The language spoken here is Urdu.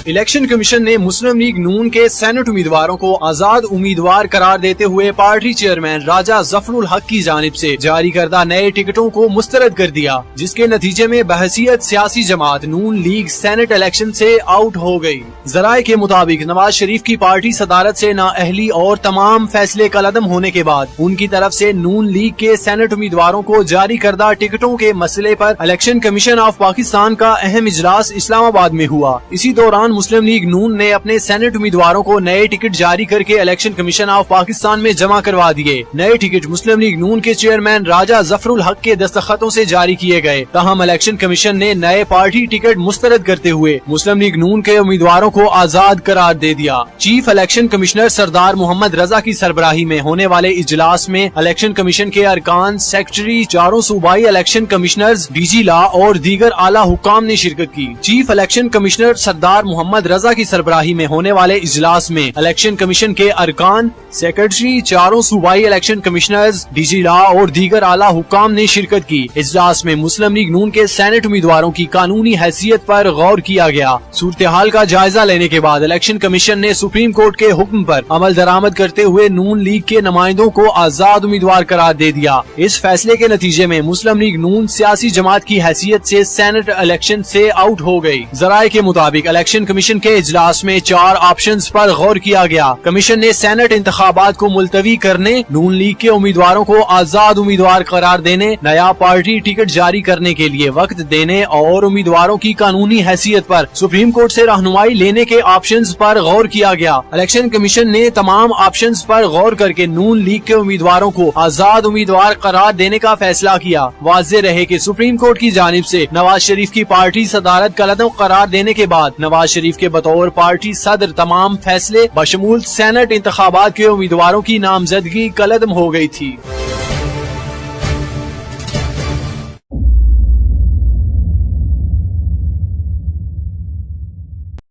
الیکشن کمیشن نے مسلم لیگ نون کے سینٹ امیدواروں کو آزاد امیدوار قرار دیتے ہوئے پارٹی چیئرمین راجہ ظفر الحق کی جانب سے جاری کردہ نئے ٹکٹوں کو مسترد کر دیا، جس کے نتیجے میں بحیثیت سیاسی جماعت نون لیگ سینٹ الیکشن سے آؤٹ ہو گئی۔ ذرائع کے مطابق نواز شریف کی پارٹی صدارت سے نااہلی اور تمام فیصلے کالعدم ہونے کے بعد ان کی طرف سے نون لیگ کے سینٹ امیدواروں کو جاری کردہ ٹکٹوں کے مسئلے پر الیکشن کمیشن آف پاکستان کا اہم اجلاس اسلام آباد میں ہوا۔ اسی دوران مسلم لیگ نون نے اپنے سینٹ امیدواروں کو نئے ٹکٹ جاری کر کے الیکشن کمیشن آف پاکستان میں جمع کروا دیے۔ نئے ٹکٹ مسلم لیگ نون کے چیئرمین راجہ ظفر الحق کے دستخطوں سے جاری کیے گئے، تاہم الیکشن کمیشن نے نئے پارٹی ٹکٹ مسترد کرتے ہوئے مسلم لیگ نون کے امیدواروں کو آزاد قرار دے دیا۔ چیف الیکشن کمشنر سردار محمد رضا کی سربراہی میں ہونے والے اجلاس میں الیکشن کمیشن کے ارکان، سیکرٹری، چاروں صوبائی الیکشن کمشنرز، ڈی جی لا اور دیگر اعلیٰ حکام نے شرکت کی۔ چیف الیکشن کمشنر سردار محمد رضا کی سربراہی میں ہونے والے اجلاس میں الیکشن کمیشن کے ارکان، سیکرٹری، چاروں صوبائی الیکشن کمشنرز، ڈی جی لا اور دیگر اعلیٰ حکام نے شرکت کی۔ اجلاس میں مسلم لیگ نون کے سینٹ امیدواروں کی قانونی حیثیت پر غور کیا گیا۔ صورتحال کا جائزہ لینے کے بعد الیکشن کمیشن نے سپریم کورٹ کے حکم پر عمل درآمد کرتے ہوئے نون لیگ کے نمائندوں کو آزاد امیدوار قرار دے دیا۔ اس فیصلے کے نتیجے میں مسلم لیگ نون سیاسی جماعت کی حیثیت سے سینٹ الیکشن سے آؤٹ ہو گئی۔ ذرائع کے مطابق الیکشن کمیشن کے اجلاس میں 4 آپشنز پر غور کیا گیا۔ کمیشن نے سینٹ انتخابات کو ملتوی کرنے، نون لیگ کے امیدواروں کو آزاد امیدوار قرار دینے، نیا پارٹی ٹکٹ جاری کرنے کے لیے وقت دینے اور امیدواروں کی قانونی حیثیت پر سپریم کورٹ سے رہنمائی لینے کے آپشنز پر غور کیا گیا۔ الیکشن کمیشن نے تمام آپشنز پر غور کر کے نون لیگ کے امیدواروں کو آزاد امیدوار قرار دینے کا فیصلہ کیا۔ واضح رہے کہ سپریم کورٹ کی جانب سے نواز شریف کی پارٹی صدارت کالعدم قرار دینے کے بعد نواز شریف کے بطور پارٹی صدر تمام فیصلے بشمول سینٹ انتخابات کے امیدواروں کی نامزدگی کالعدم ہو گئی تھی۔